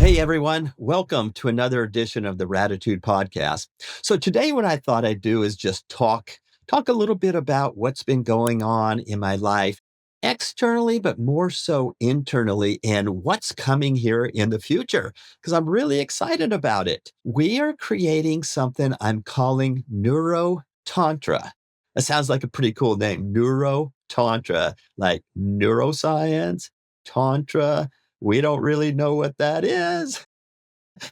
Hey everyone, welcome to another edition of the Ratitude podcast. So today what I thought I'd do is just talk a little bit about what's been going on in my life externally, but more so internally and what's coming here in the future because I'm really excited about it. We are creating something I'm calling NeuroTantra. That sounds like a pretty cool name, NeuroTantra, like neuroscience, Tantra. We don't really know what that is.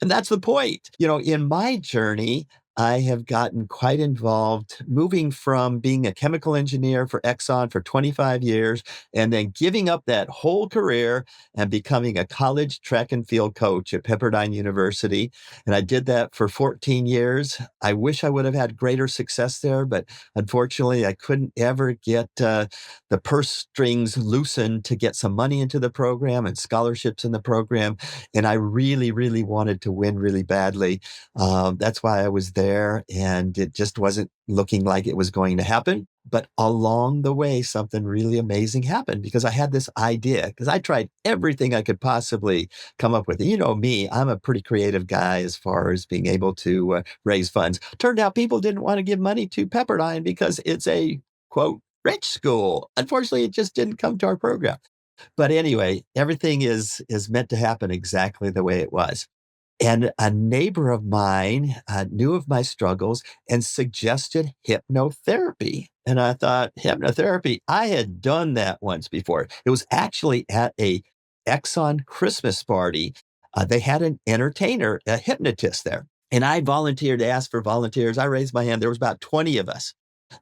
And that's the point. In my journey, I have gotten quite involved moving from being a chemical engineer for Exxon for 25 years and then giving up that whole career and becoming a college track and field coach at Pepperdine University. And I did that for 14 years. I wish I would have had greater success there, but unfortunately, I couldn't ever get the purse strings loosened to get some money into the program and scholarships in the program. And I really, really wanted to win really badly. That's why I was there, and it just wasn't looking like it was going to happen. But along the way, something really amazing happened because I had this idea, because I tried everything I could possibly come up with. You know me, I'm a pretty creative guy as far as being able to raise funds. Turned out people didn't want to give money to Pepperdine because it's a, quote, rich school. Unfortunately, it just didn't come to our program. But anyway, everything is meant to happen exactly the way it was. And a neighbor of mine knew of my struggles and suggested hypnotherapy. And I thought, hypnotherapy, I had done that once before. It was actually at a Exxon Christmas party. They had an entertainer, a hypnotist there. And I volunteered to ask for volunteers. I raised my hand. There was about 20 of us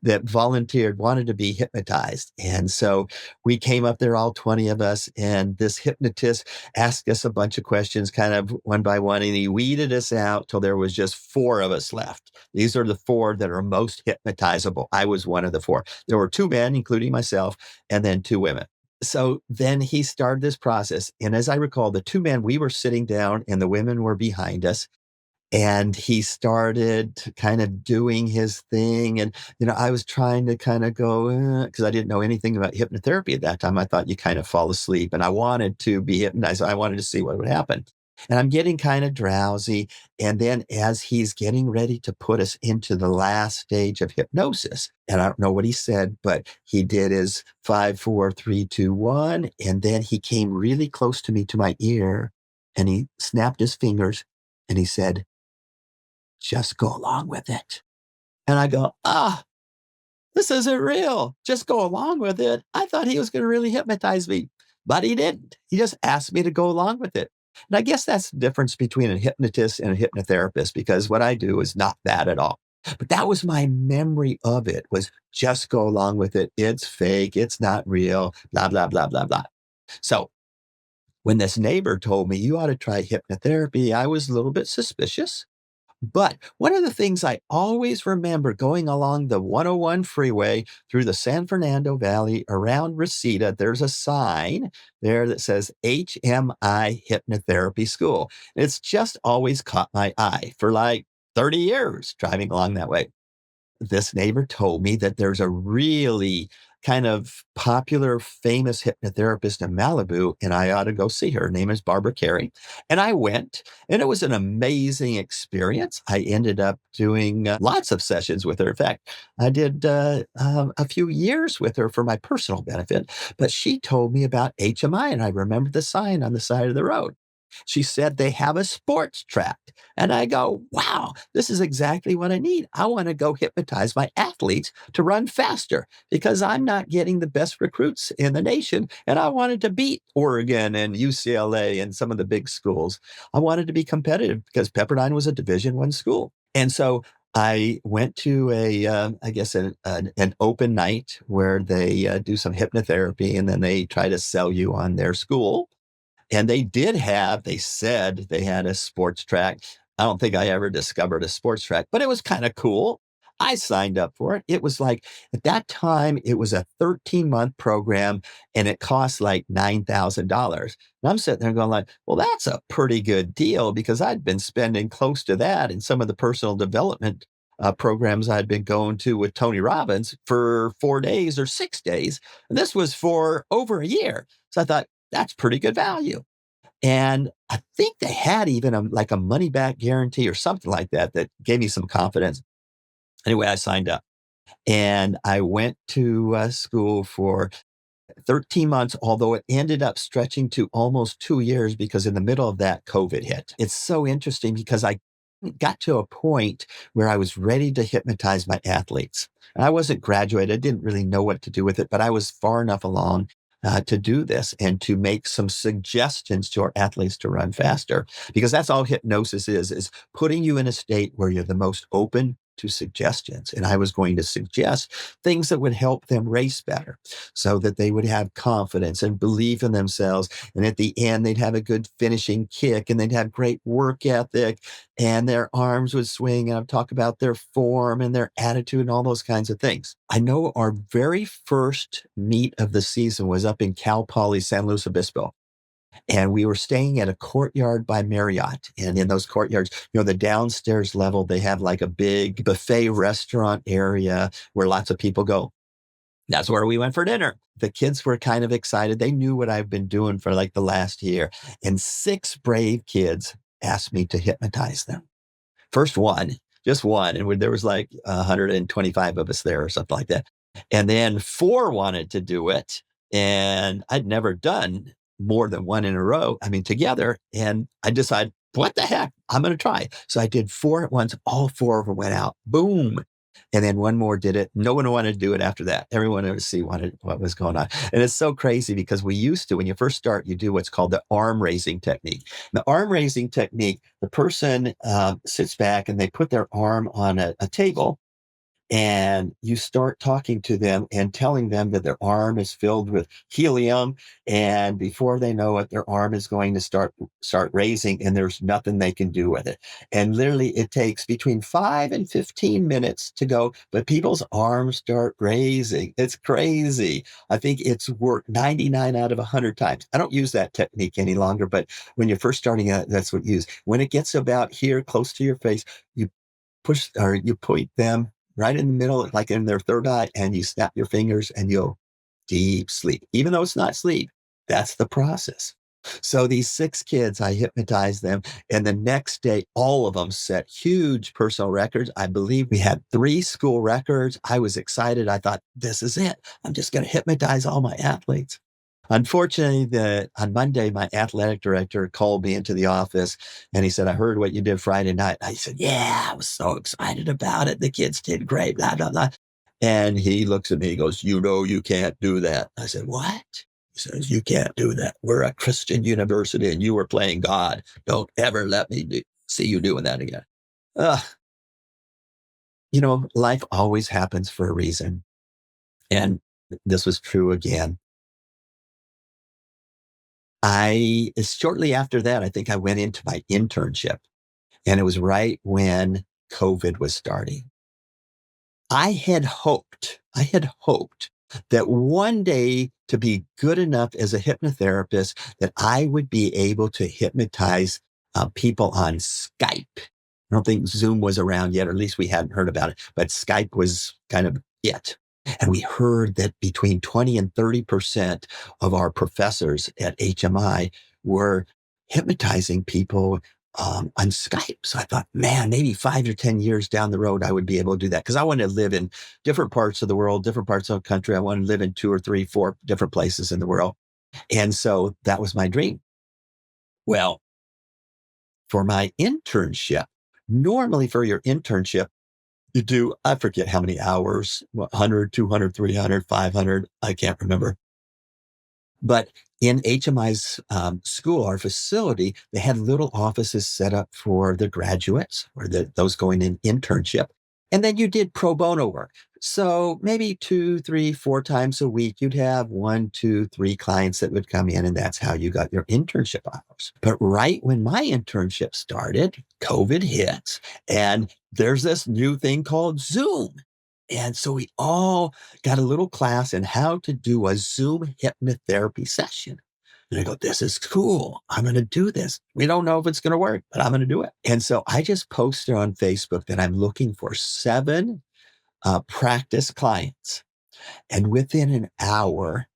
that volunteered, wanted to be hypnotized. And so we came up there, all 20 of us, and this hypnotist asked us a bunch of questions, kind of one by one, and he weeded us out till there was just 4 of us left. These are the 4 that are most hypnotizable. I was one of the 4. There were 2 men, including myself, and then 2 women. So then he started this process. And as I recall, the 2 men, we were sitting down and the women were behind us. And he started kind of doing his thing. And, I was trying to kind of go, because I didn't know anything about hypnotherapy at that time. I thought you kind of fall asleep and I wanted to be hypnotized. I wanted to see what would happen. And I'm getting kind of drowsy. And then as he's getting ready to put us into the last stage of hypnosis, and I don't know what he said, but he did his 5, 4, 3, 2, 1. And then he came really close to me, to my ear, and he snapped his fingers and he said, "Just go along with it." And I go, this isn't real. Just go along with it. I thought he was going to really hypnotize me, but he didn't. He just asked me to go along with it. And I guess that's the difference between a hypnotist and a hypnotherapist, because what I do is not that at all. But that was my memory of it, was just go along with it. It's fake. It's not real, blah, blah, blah, blah, blah. So when this neighbor told me you ought to try hypnotherapy, I was a little bit suspicious. But one of the things I always remember going along the 101 freeway through the San Fernando Valley around Reseda, there's a sign there that says HMI Hypnotherapy School. It's just always caught my eye for like 30 years driving along that way. This neighbor told me that there's a really kind of popular, famous hypnotherapist in Malibu, and I ought to go see her. Her name is Barbara Carey. And I went, and it was an amazing experience. I ended up doing lots of sessions with her. In fact, I did a few years with her for my personal benefit, but she told me about HMI, and I remember the sign on the side of the road. She said they have a sports track. And I go, wow, this is exactly what I need. I want to go hypnotize my athletes to run faster because I'm not getting the best recruits in the nation. And I wanted to beat Oregon and UCLA and some of the big schools. I wanted to be competitive because Pepperdine was a Division I school. And so I went to I guess an open night where they do some hypnotherapy, and then they try to sell you on their school. And they said they had a sports track. I don't think I ever discovered a sports track, but it was kind of cool. I signed up for it. It was like, at that time, it was a 13-month program and it cost like $9,000. And I'm sitting there going like, well, that's a pretty good deal, because I'd been spending close to that in some of the personal development programs I'd been going to with Tony Robbins for 4 days or 6 days. And this was for over a year. So I thought, that's pretty good value. And I think they had even like a money back guarantee or something like that that gave me some confidence. Anyway, I signed up and I went to school for 13 months, although it ended up stretching to almost 2 years because in the middle of that, COVID hit. It's so interesting because I got to a point where I was ready to hypnotize my athletes. And I wasn't graduated. I didn't really know what to do with it, but I was far enough along to do this and to make some suggestions to our athletes to run faster, because that's all hypnosis is putting you in a state where you're the most open to suggestions. And I was going to suggest things that would help them race better so that they would have confidence and belief in themselves. And at the end, they'd have a good finishing kick and they'd have great work ethic and their arms would swing. And I'd talk about their form and their attitude and all those kinds of things. I know our very first meet of the season was up in Cal Poly, San Luis Obispo. And we were staying at a courtyard by Marriott. And in those courtyards, the downstairs level, they have like a big buffet restaurant area where lots of people go. That's where we went for dinner. The kids were kind of excited. They knew what I've been doing for like the last year. And 6 brave kids asked me to hypnotize them. First one, just one. And there was like 125 of us there or something like that. And then 4 wanted to do it. And I'd never done more than one in a row, together. And I decided, what the heck? I'm going to try. So I did 4 at once. All 4 of them went out. Boom. And then one more did it. No one wanted to do it after that. Everyone wanted to see what was going on. And it's so crazy because we used to, when you first start, you do what's called the arm raising technique. The arm raising technique, the person sits back and they put their arm on a table. And you start talking to them and telling them that their arm is filled with helium. And before they know it, their arm is going to start raising and there's nothing they can do with it. And literally it takes between 5 and 15 minutes to go, but people's arms start raising. It's crazy. I think it's worked 99 out of 100 times. I don't use that technique any longer, but when you're first starting out, that's what you use. When it gets about here, close to your face, you push or you point them right in the middle, like in their third eye, and you snap your fingers and you'll deep sleep. Even though it's not sleep, that's the process. So these 6 kids, I hypnotized them. And the next day, all of them set huge personal records. I believe we had 3 school records. I was excited. I thought, this is it. I'm just going to hypnotize all my athletes. Unfortunately, on Monday, my athletic director called me into the office and he said, I heard what you did Friday night. I said, yeah, I was so excited about it. The kids did great, blah, blah, blah. And he looks at me, he goes, you can't do that. I said, what? He says, you can't do that. We're a Christian university and you were playing God. Don't ever let me see you doing that again. Uh, life always happens for a reason. And this was true again. Shortly after that, I think I went into my internship and it was right when COVID was starting. I had hoped that one day to be good enough as a hypnotherapist that I would be able to hypnotize people on Skype. I don't think Zoom was around yet, or at least we hadn't heard about it, but Skype was kind of it. And we heard that between 20 and 30% of our professors at HMI were hypnotizing people on Skype. So I thought, man, maybe 5 or 10 years down the road, I would be able to do that. Because I wanted to live in different parts of the world, different parts of the country. I wanted to live in 2 or 3, 4 different places in the world. And so that was my dream. Well, for my internship, normally for your internship, you do, I forget how many hours, 100, 200, 300, 500, I can't remember. But in HMI's school, our facility, they had little offices set up for the graduates or those going in internship. And then you did pro bono work. So maybe 2, 3, 4 times a week, you'd have 1, 2, 3 clients that would come in, and that's how you got your internship hours. But right when my internship started, COVID hits, and there's this new thing called Zoom. And so we all got a little class in how to do a Zoom hypnotherapy session. And I go, this is cool. I'm going to do this. We don't know if it's going to work, but I'm going to do it. And so I just posted on Facebook that I'm looking for 7 practice clients. And within an hour,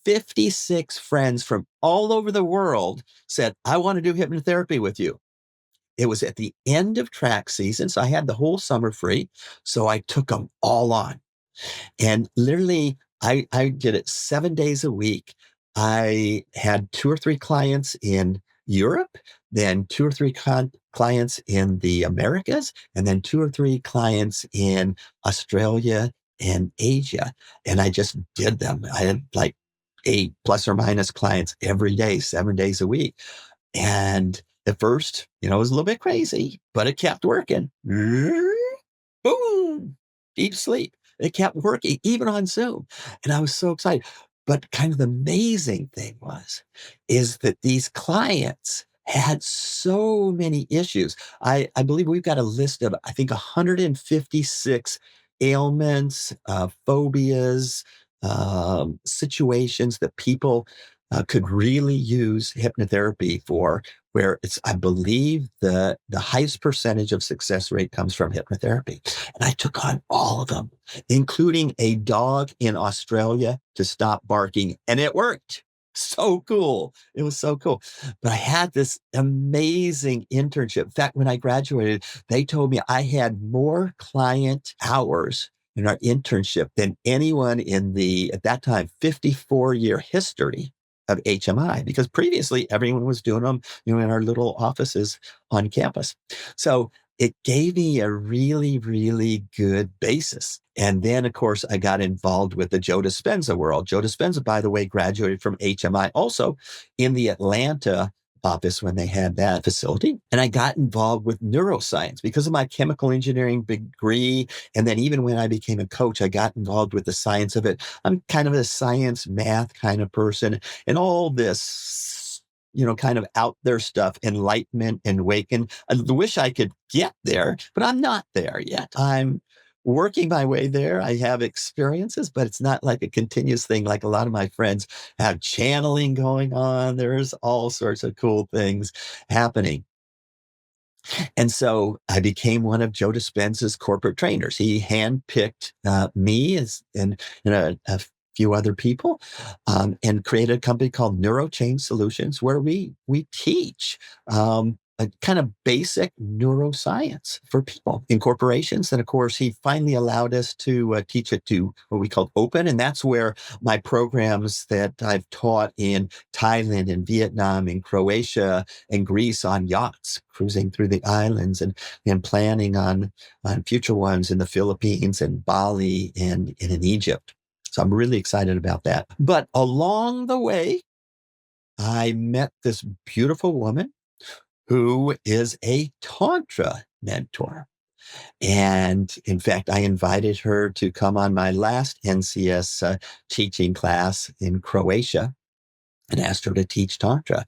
56 friends from all over the world said, I want to do hypnotherapy with you. It was at the end of track season, so I had the whole summer free. So I took them all on. And literally, I did it 7 days a week. I had two or three clients in Europe, then two or three clients in the Americas, and then two or three clients in Australia and Asia. And I just did them. I had like 8 plus or minus clients every day, 7 days a week. And at first, it was a little bit crazy, but it kept working. Boom, deep sleep. It kept working even on Zoom. And I was so excited. But kind of the amazing thing is that these clients had so many issues. I believe we've got a list of, I think, 156 ailments, phobias, situations that people could really use hypnotherapy for, where it's, I believe, the highest percentage of success rate comes from hypnotherapy. And I took on all of them, including a dog in Australia to stop barking. And it worked. So cool. It was so cool. But I had this amazing internship. In fact, when I graduated, they told me I had more client hours in our internship than anyone in the, at that time, 54-year history of HMI, because previously everyone was doing them, in our little offices on campus. So it gave me a really, really good basis. And then, of course, I got involved with the Joe Dispenza world. Joe Dispenza, by the way, graduated from HMI also in the Atlanta office when they had that facility. And I got involved with neuroscience because of my chemical engineering degree. And then even when I became a coach, I got involved with the science of it. I'm kind of a science math kind of person, and all this, kind of out there stuff, enlightenment and awaken. I wish I could get there, but I'm not there yet. I'm working my way there. I have experiences, but it's not like a continuous thing like a lot of my friends have channeling going on. There's all sorts of cool things happening. And so I became one of Joe Dispenza's corporate trainers. He handpicked me and a few other people, and created a company called NeuroChange Solutions, where we teach a kind of basic neuroscience for people in corporations. And of course, he finally allowed us to teach it to what we call open. And that's where my programs that I've taught in Thailand and Vietnam and Croatia and Greece on yachts, cruising through the islands, and planning on future ones in the Philippines and Bali and in Egypt. So I'm really excited about that. But along the way, I met this beautiful woman who is a Tantra mentor. And in fact, I invited her to come on my last NCS teaching class in Croatia and asked her to teach Tantra.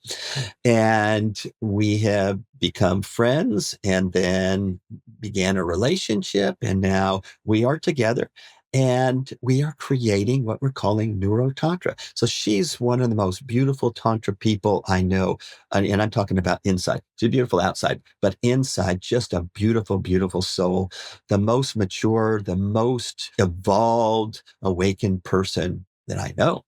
And we have become friends and then began a relationship. And now we are together and we are creating what we're calling NeuroTantra. So she's one of the most beautiful Tantra people I know. And I'm talking about inside. She's beautiful outside, but inside, just a beautiful, beautiful soul. The most mature, the most evolved, awakened person that I know.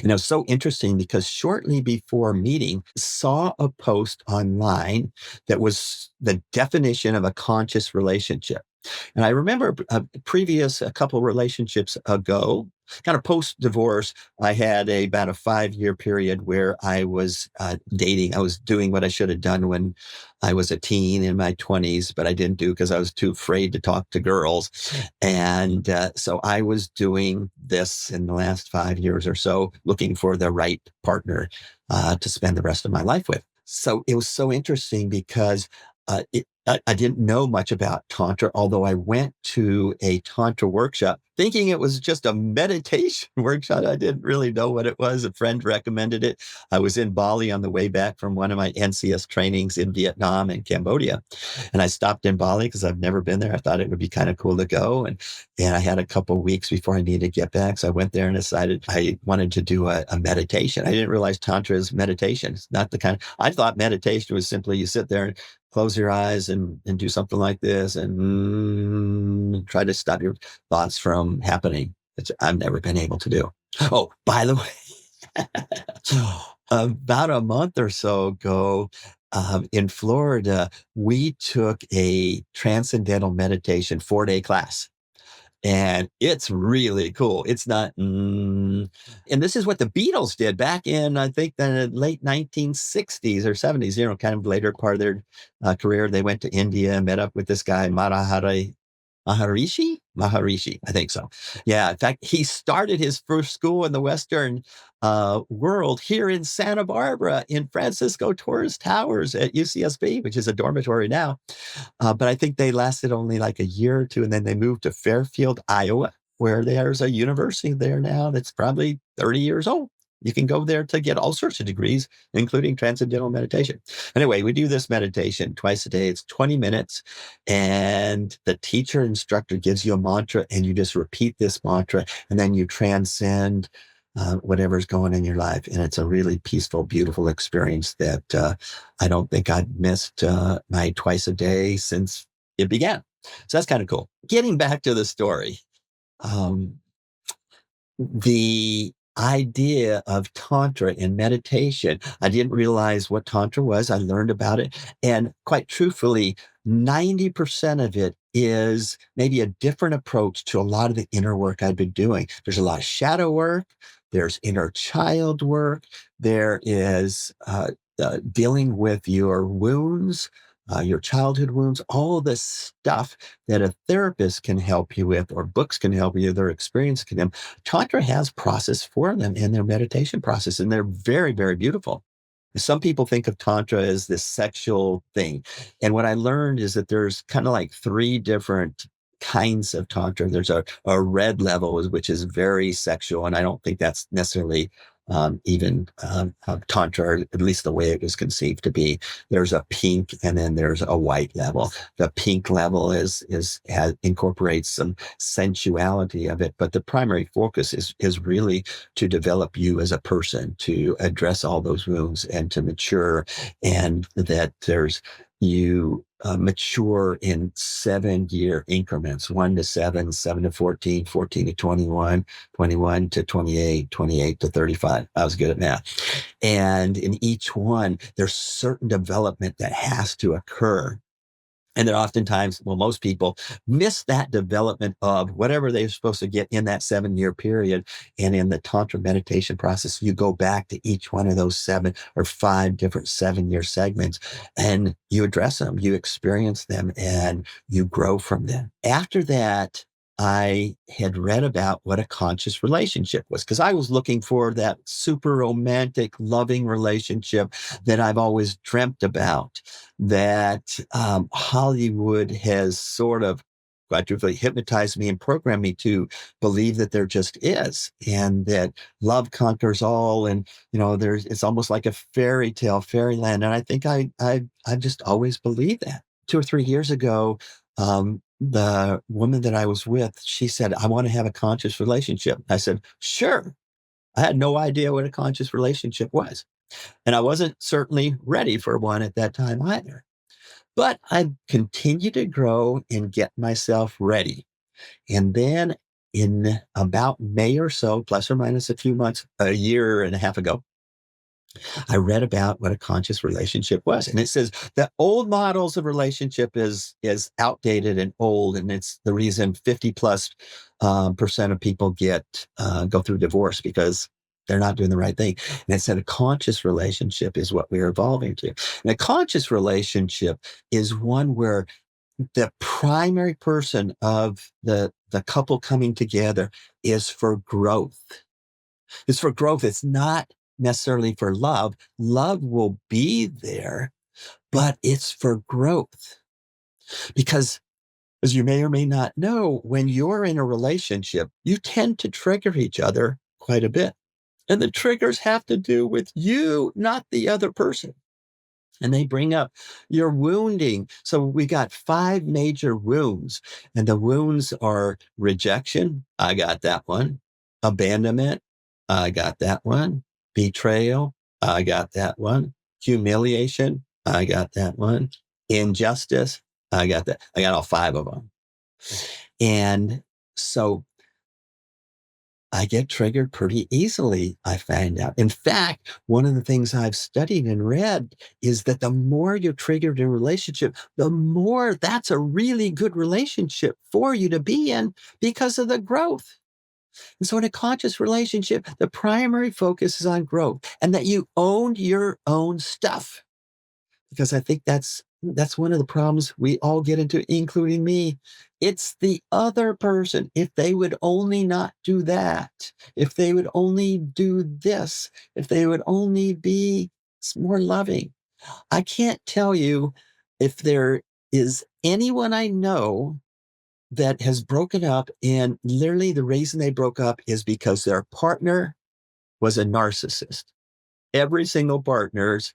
And it was so interesting because shortly before meeting, saw a post online that was the definition of a conscious relationship. And I remember a couple relationships ago, kind of post-divorce, I had about a 5-year period where I was dating. I was doing what I should have done when I was a teen in my 20s, but I didn't do because I was too afraid to talk to girls. And so I was doing this in the last 5 years or so, looking for the right partner to spend the rest of my life with. So it was so interesting because I didn't know much about Tantra, although I went to a Tantra workshop thinking it was just a meditation workshop. I didn't really know what it was. A friend recommended it. I was in Bali on the way back from one of my NCS trainings in Vietnam and Cambodia. And I stopped in Bali because I've never been there. I thought it would be kind of cool to go. And I had a couple of weeks before I needed to get back. So I went there and decided I wanted to do a meditation. I didn't realize Tantra is meditation. It's not the I thought meditation was simply you sit there and close your eyes and do something like this and try to stop your thoughts from happening. I've never been able to do. Oh, by the way, about a month or so ago, in Florida, we took a transcendental meditation 4-day class. And it's really cool. It's not, and this is what the Beatles did back in, I think, the late 1960s or 70s, kind of later part of their career. They went to India and met up with this guy, Maharishi, I think so. Yeah, in fact, he started his first school in the Western world here in Santa Barbara in Francisco Torres Towers at UCSB, which is a dormitory now. But I think they lasted only like a year or two, and then they moved to Fairfield, Iowa, where there's a university there now that's probably 30 years old. You can go there to get all sorts of degrees, including transcendental meditation. Anyway, we do this meditation twice a day. It's 20 minutes, and the teacher instructor gives you a mantra, and you just repeat this mantra, and then you transcend whatever's going in your life. And it's a really peaceful, beautiful experience that I don't think I've missed my twice a day since it began. So that's kind of cool. Getting back to the story, um, the idea of Tantra and meditation, I didn't realize what Tantra was. I learned about it. And quite truthfully, 90% of it is maybe a different approach to a lot of the inner work I've been doing. There's a lot of shadow work. There's inner child work. There is dealing with your wounds, your childhood wounds, all this stuff that a therapist can help you with, or books can help you, their experience can help. Tantra has process for them in their meditation process, and they're very, very beautiful. Some people think of Tantra as this sexual thing. And what I learned is that there's kind of like three different kinds of Tantra. There's a red level, which is very sexual. And I don't think that's necessarily even Tantra, or at least the way it was conceived to be. There's a pink, and then there's a white level. The pink level incorporates some sensuality of it, but the primary focus is really to develop you as a person, to address all those wounds and to mature, and that you mature in 7-year increments, 1 to 7, 7 to 14, 14 to 21, 21 to 28, 28 to 35. I was good at math. And in each one, there's certain development that has to occur. And then oftentimes, well, most people miss that development of whatever they're supposed to get in that 7-year period. And in the Tantra meditation process, you go back to each one of those 7 or 5 different 7-year segments, and you address them, you experience them, and you grow from them. After that, I had read about what a conscious relationship was, because I was looking for that super romantic, loving relationship that I've always dreamt about, that Hollywood has sort of quite truthfully hypnotized me and programmed me to believe that there just is, and that love conquers all. And, it's almost like a fairy tale, fairyland. And I think I just always believed that. 2 or 3 years ago, the woman that I was with, she said, "I want to have a conscious relationship." I said, "Sure." I had no idea what a conscious relationship was. And I wasn't certainly ready for one at that time either. But I continued to grow and get myself ready. And then in about May or so, plus or minus a few months, a year and a half ago, I read about what a conscious relationship was. And it says the old models of relationship is outdated and old. And it's the reason 50 plus percent of people go through divorce, because they're not doing the right thing. And it said a conscious relationship is what we're evolving to. And a conscious relationship is one where the primary person of the couple coming together is for growth. It's for growth. It's not necessarily for love. Love will be there, but it's for growth. Because, as you may or may not know, when you're in a relationship, you tend to trigger each other quite a bit. And the triggers have to do with you, not the other person. And they bring up your wounding. So we got 5 major wounds, and the wounds are rejection. I got that one. Abandonment. I got that one. Betrayal. I got that one. Humiliation. I got that one. Injustice. I got that. I got all 5 of them. And so I get triggered pretty easily, I find out. In fact, one of the things I've studied and read is that the more you're triggered in a relationship, the more that's a really good relationship for you to be in because of the growth. And so in a conscious relationship, the primary focus is on growth and that you own your own stuff. Because I think that's one of the problems we all get into, including me. It's the other person. If they would only not do that, if they would only do this, if they would only be more loving. I can't tell you if there is anyone I know that has broken up, and literally the reason they broke up is because their partner was a narcissist. Every single partner's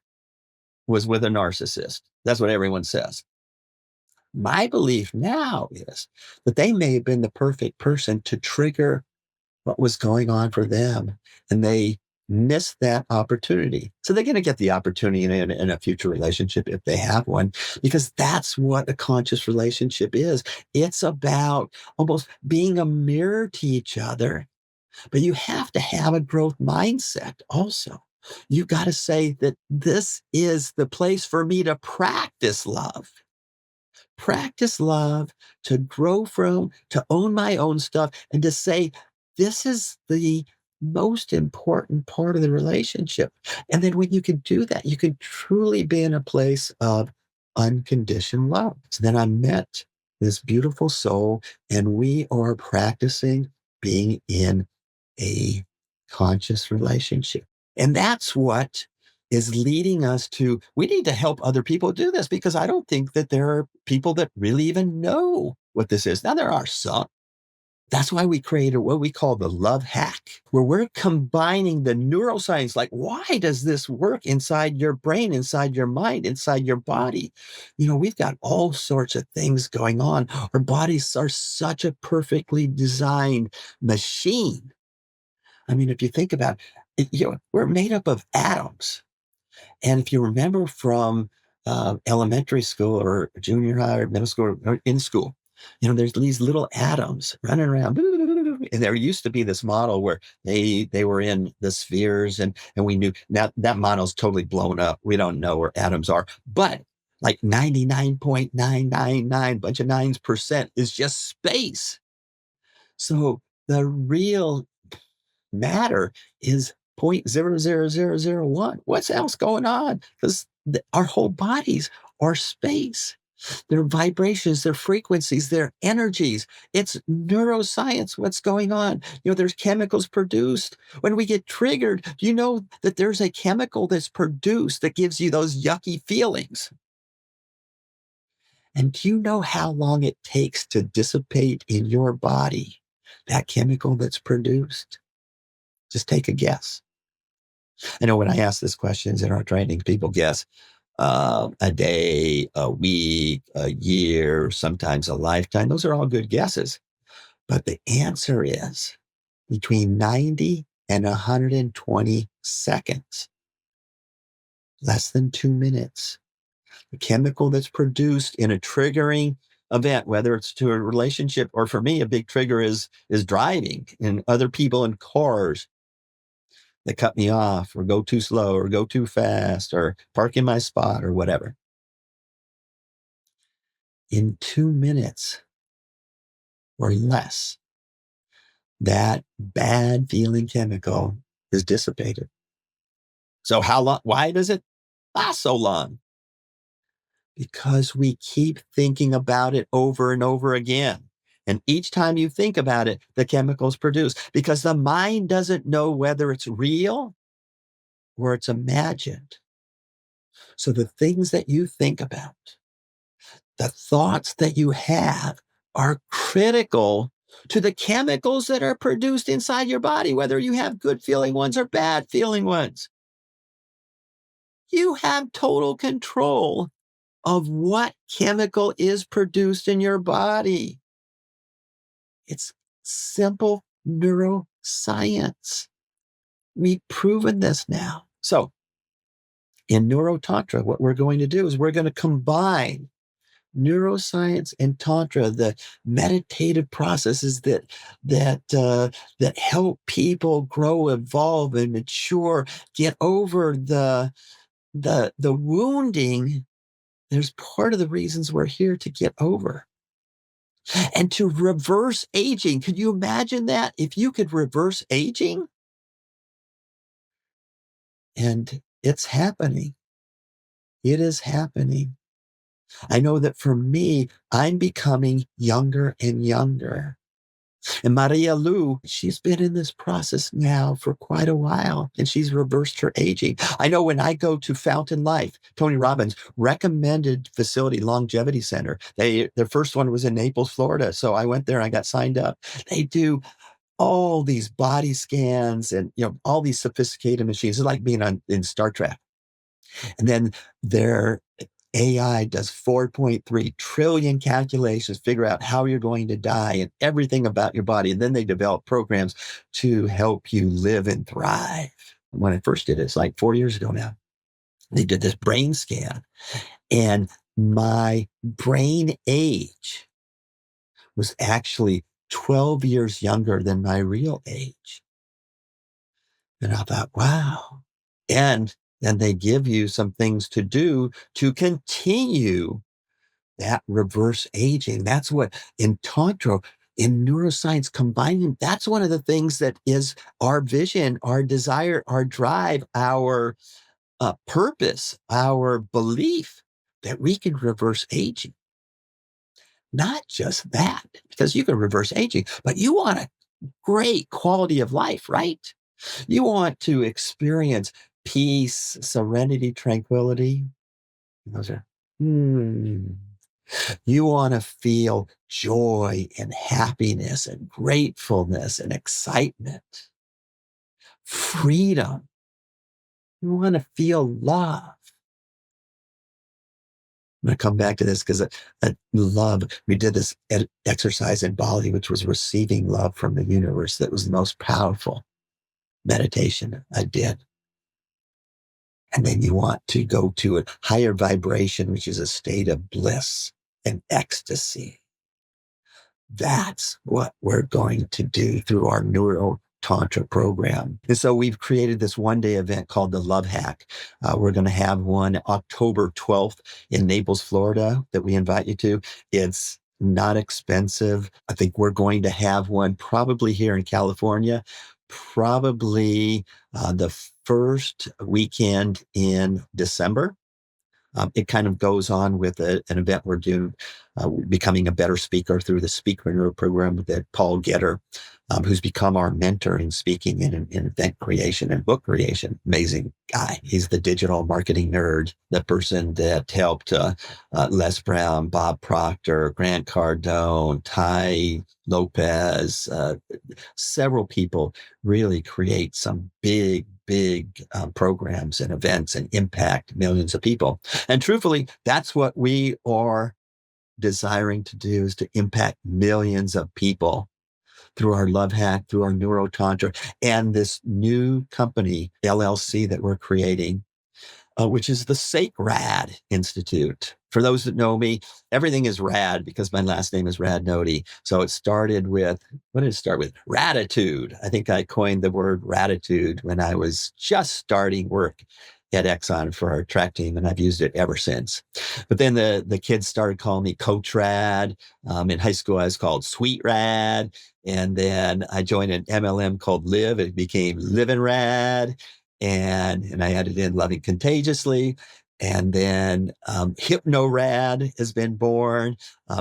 was with a narcissist. That's what everyone says. My belief now is that they may have been the perfect person to trigger what was going on for them, and they missed that opportunity. So they're going to get the opportunity in a future relationship if they have one, because that's what a conscious relationship is. It's about almost being a mirror to each other, but you have to have a growth mindset also. You got to say that this is the place for me to practice love, to grow from, to own my own stuff, and to say, this is the most important part of the relationship. And then when you can do that, you can truly be in a place of unconditional love. So then I met this beautiful soul, and we are practicing being in a conscious relationship. And that's what is leading us to, we need to help other people do this, because I don't think that there are people that really even know what this is. Now, there are some. That's why we created what we call the love hack, where we're combining the neuroscience. Like, why does this work inside your brain, inside your mind, inside your body? You know, we've got all sorts of things going on. Our bodies are such a perfectly designed machine. I mean, if you think about it, we're made up of atoms. And if you remember from elementary school or junior high or middle school or in school, there's these little atoms running around. And there used to be this model where they were in the spheres, and we knew now that model's totally blown up. We don't know where atoms are, but like 99.999 bunch of nines percent is just space. So the real matter is 0.00001. What's else going on? Because our whole bodies are space. Their vibrations, their frequencies, their energies. It's neuroscience. What's going on? There's chemicals produced. When we get triggered, do you know that there's a chemical that's produced that gives you those yucky feelings? And do you know how long it takes to dissipate in your body that chemical that's produced? Just take a guess. I know when I ask these questions in our training, people guess a day, a week, a year, sometimes a lifetime. Those are all good guesses. But the answer is between 90 and 120 seconds, less than 2 minutes. The chemical that's produced in a triggering event, whether it's to a relationship or, for me, a big trigger is driving and other people in cars that cut me off or go too slow or go too fast or park in my spot or whatever. In 2 minutes or less, that bad feeling chemical is dissipated. So how long? Why does it last so long? Because we keep thinking about it over and over again. And each time you think about it, the chemicals produce, because the mind doesn't know whether it's real or it's imagined. So the things that you think about, the thoughts that you have, are critical to the chemicals that are produced inside your body, whether you have good feeling ones or bad feeling ones. You have total control of what chemical is produced in your body. It's simple neuroscience. We've proven this now. So in NeuroTantra, what we're going to do is we're going to combine neuroscience and Tantra, the meditative processes that help people grow, evolve, and mature, get over the wounding. There's part of the reasons we're here to get over and to reverse aging. Could you imagine that? If you could reverse aging? And it's happening. It is happening. I know that for me, I'm becoming younger and younger. And Maria Lu, she's been in this process now for quite a while, and she's reversed her aging. I know when I go to Fountain Life, Tony Robbins recommended facility longevity center. Their first one was in Naples, Florida. So I went there, I got signed up. They do all these body scans and all these sophisticated machines. It's like being in Star Trek. And then their AI does 4.3 trillion calculations, figure out how you're going to die and everything about your body. And then they develop programs to help you live and thrive. When I first did it, it's like 4 years ago now, they did this brain scan, and my brain age was actually 12 years younger than my real age. And I thought, wow. And then they give you some things to do to continue that reverse aging. That's what in Tantra, in neuroscience combining, that's one of the things that is our vision, our desire, our drive, our purpose, our belief that we can reverse aging. Not just that, because you can reverse aging, but you want a great quality of life, right? You want to experience peace, serenity, tranquility. Those are, You want to feel joy and happiness and gratefulness and excitement, freedom. You want to feel love. I'm going to come back to this because love, we did this exercise in Bali, which was receiving love from the universe. That was the most powerful meditation I did. And then you want to go to a higher vibration, which is a state of bliss and ecstasy. That's what we're going to do through our NeuroTantra program. And so we've created this one-day event called the Love Hack. We're going to have one October 12th in Naples, Florida, that we invite you to. It's not expensive. I think we're going to have one probably here in California, probably the first weekend in December. It kind of goes on with an event we're doing, becoming a better speaker through the speaker program that Paul Getter, who's become our mentor in speaking and in event creation and book creation. Amazing guy. He's the digital marketing nerd, the person that helped Les Brown, Bob Proctor, Grant Cardone, Ty Lopez, several people really create some big programs and events and impact millions of people. And truthfully, that's what we are desiring to do, is to impact millions of people through our Love Hack, through our NeuroTantra, and this new company, LLC, that we're creating, which is the SacRAD Institute. For those that know me, everything is rad because my last name is Radnody. So it started with, what did it start with? Ratitude. I think I coined the word ratitude when I was just starting work at Exxon for our track team, and I've used it ever since. But then the kids started calling me Coach Rad. In high school, I was called Sweet Rad. And then I joined an MLM called Live. It became Living Rad. And I added in Loving Contagiously. And then HypnoRad has been born.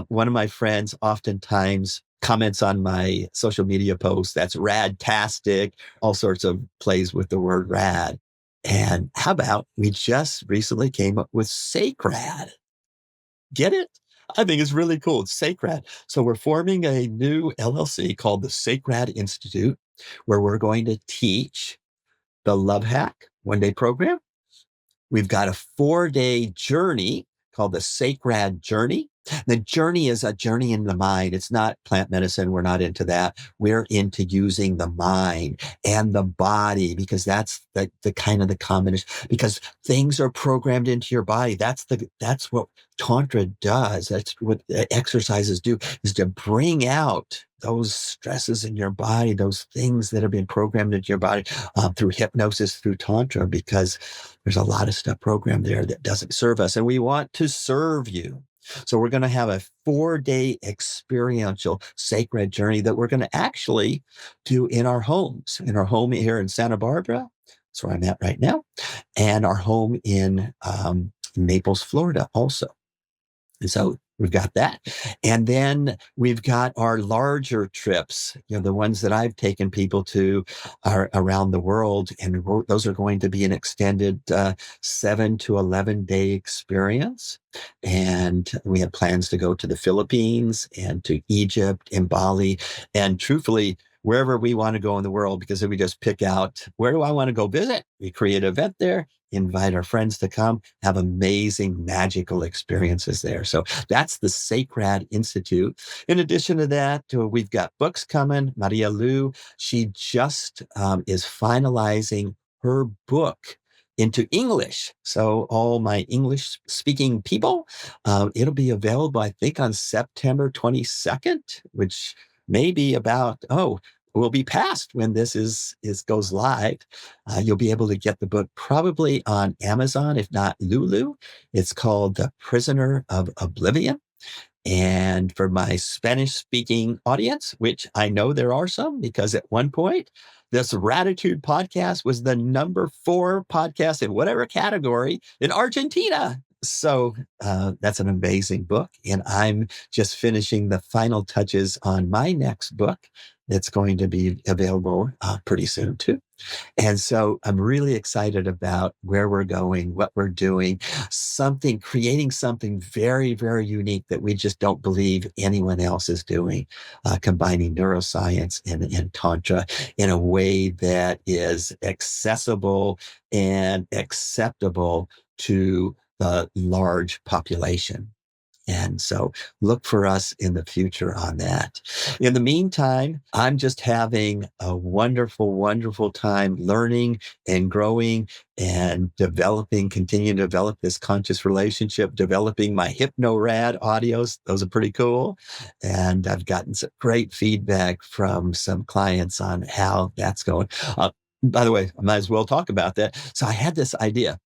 One of my friends oftentimes comments on my social media posts, that's radtastic, all sorts of plays with the word rad. And how about we just recently came up with SacRAD? Get it? I think it's really cool. It's SacRAD. So we're forming a new LLC called the SacRAD Institute, where we're going to teach the Love Hack one-day program. We've got a 4-day journey called the SacRAD Journey. The journey is a journey in the mind. It's not plant medicine. We're not into that. We're into using the mind and the body because that's the kind of the combination, because things are programmed into your body. That's what Tantra does. That's what exercises do, is to bring out those stresses in your body, those things that have been programmed into your body through hypnosis, through Tantra, because there's a lot of stuff programmed there that doesn't serve us. And we want to serve you. So we're going to have a 4-day experiential SacRAD journey that we're going to actually do in our homes, in our home here in Santa Barbara. That's where I'm at right now. And our home in Naples, Florida also. And so we've got that. And then we've got our larger trips, the ones that I've taken people to are around the world. And those are going to be an extended 7 to 11 day experience. And we have plans to go to the Philippines and to Egypt and Bali. And truthfully, wherever we want to go in the world, because if we just pick out, where do I want to go visit? We create an event there, invite our friends to come, have amazing, magical experiences there. So that's the SacRAD Institute. In addition to that, we've got books coming. Maria Lu, she just is finalizing her book into English. So all my English speaking people, it'll be available, I think, on September 22nd, which may be about, will be past when this goes live. You'll be able to get the book probably on Amazon, if not Lulu. It's called The Prisoner of Oblivion. And for my Spanish speaking audience, which I know there are some, because at one point, this Raditude podcast was the number 4 podcast in whatever category in Argentina. So that's an amazing book. And I'm just finishing the final touches on my next book that's going to be available pretty soon too. And so I'm really excited about where we're going, what we're doing, creating something very, very unique that we just don't believe anyone else is doing, combining neuroscience and Tantra in a way that is accessible and acceptable to the large population. And so look for us in the future on that. In the meantime, I'm just having a wonderful, wonderful time learning and growing and continuing to develop this conscious relationship, developing my HypnoRad audios. Those are pretty cool. And I've gotten some great feedback from some clients on how that's going. By the way, I might as well talk about that. So I had this idea,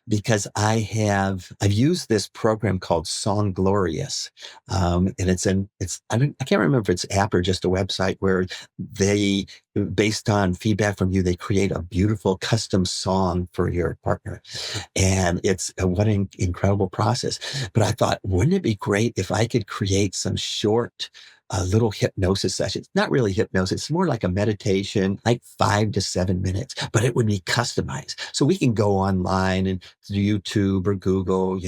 because I've used this program called Song Glorious. And I can't remember if it's an app or just a website where they, based on feedback from you, they create a beautiful custom song for your partner. And it's what an incredible process. But I thought, wouldn't it be great if I could create some short little hypnosis sessions? Not really hypnosis. It's more like a meditation, like 5 to 7 minutes, but it would be customized. So we can go online and YouTube or Google,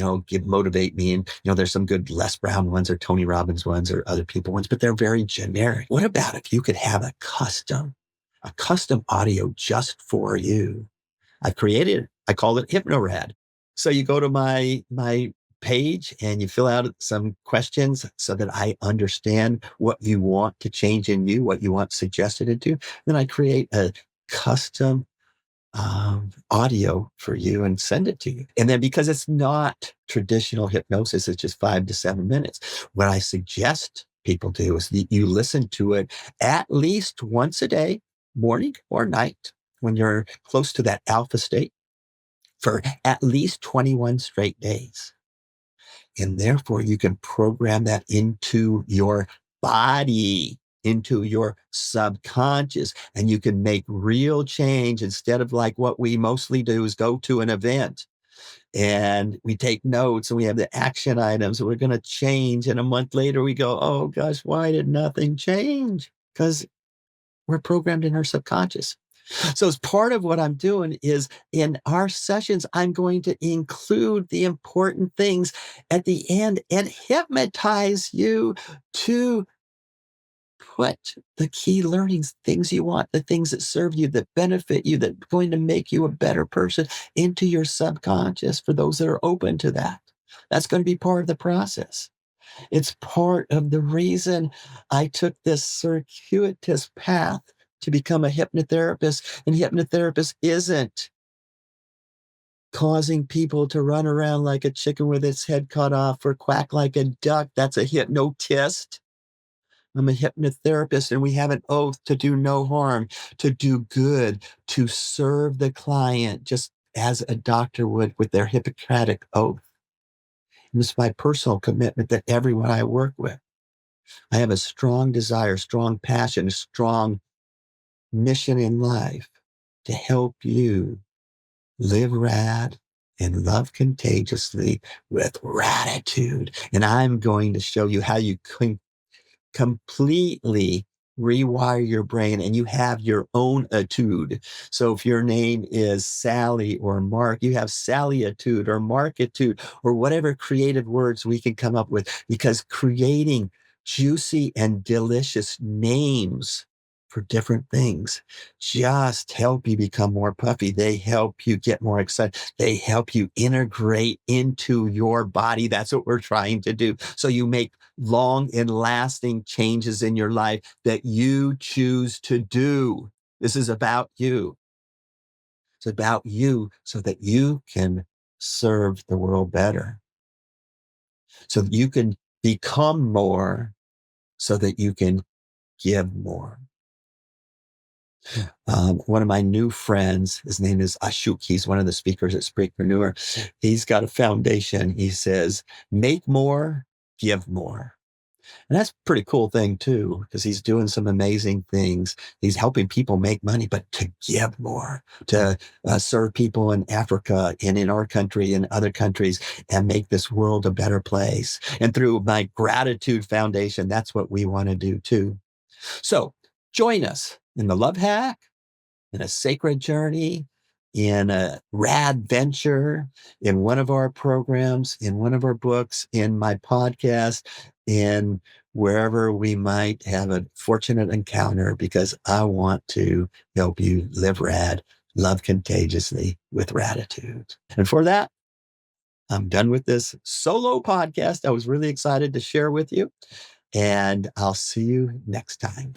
motivate me. And, there's some good Les Brown ones or Tony Robbins ones or other people ones, but they're very generic. What about if you could have a custom audio just for you? I've created it. I call it HypnoRad. So you go to my page and you fill out some questions so that I understand what you want to change in you, what you want suggested to do. Then I create a custom audio for you and send it to you. And then, because it's not traditional hypnosis, it's just 5 to 7 minutes. What I suggest people do is you listen to it at least once a day, morning or night, when you're close to that alpha state, for at least 21 straight days. And therefore, you can program that into your body, into your subconscious, and you can make real change instead of like what we mostly do is go to an event and we take notes and we have the action items and we're going to change. And a month later, we go, oh gosh, why did nothing change? Because we're programmed in our subconscious. So as part of what I'm doing is in our sessions, I'm going to include the important things at the end and hypnotize you to put the key learnings, things you want, the things that serve you, that benefit you, that are going to make you a better person into your subconscious for those that are open to that. That's going to be part of the process. It's part of the reason I took this circuitous path to become a hypnotherapist. And hypnotherapist isn't causing people to run around like a chicken with its head cut off or quack like a duck. That's a hypnotist. I'm a hypnotherapist, and we have an oath to do no harm, to do good, to serve the client, just as a doctor would with their Hippocratic oath. And it's my personal commitment that everyone I work with, I have a strong desire, strong passion, a strong mission in life to help you live rad and love contagiously with gratitude. And I'm going to show you how you can completely rewire your brain and you have your own attitude. So if your name is Sally or Mark, you have Sally-itude or Mark-itude or whatever creative words we can come up with, because creating juicy and delicious names for different things just help you become more puffy. They help you get more excited. They help you integrate into your body. That's what we're trying to do. So you make long and lasting changes in your life that you choose to do. This is about you. It's about you so that you can serve the world better, so that you can become more, so that you can give more. One of my new friends, his name is Ashok. He's one of the speakers at Speakpreneur. He's got a foundation. He says, make more, give more. And that's a pretty cool thing too, because he's doing some amazing things. He's helping people make money, but to give more, to serve people in Africa and in our country and other countries and make this world a better place. And through my gratitude foundation, that's what we want to do too. So join us in the Love Hack, in a sacred journey, in a rad venture, in one of our programs, in one of our books, in my podcast, in wherever we might have a fortunate encounter, because I want to help you live rad, love contagiously with gratitude. And for that, I'm done with this solo podcast. I was really excited to share with you, and I'll see you next time.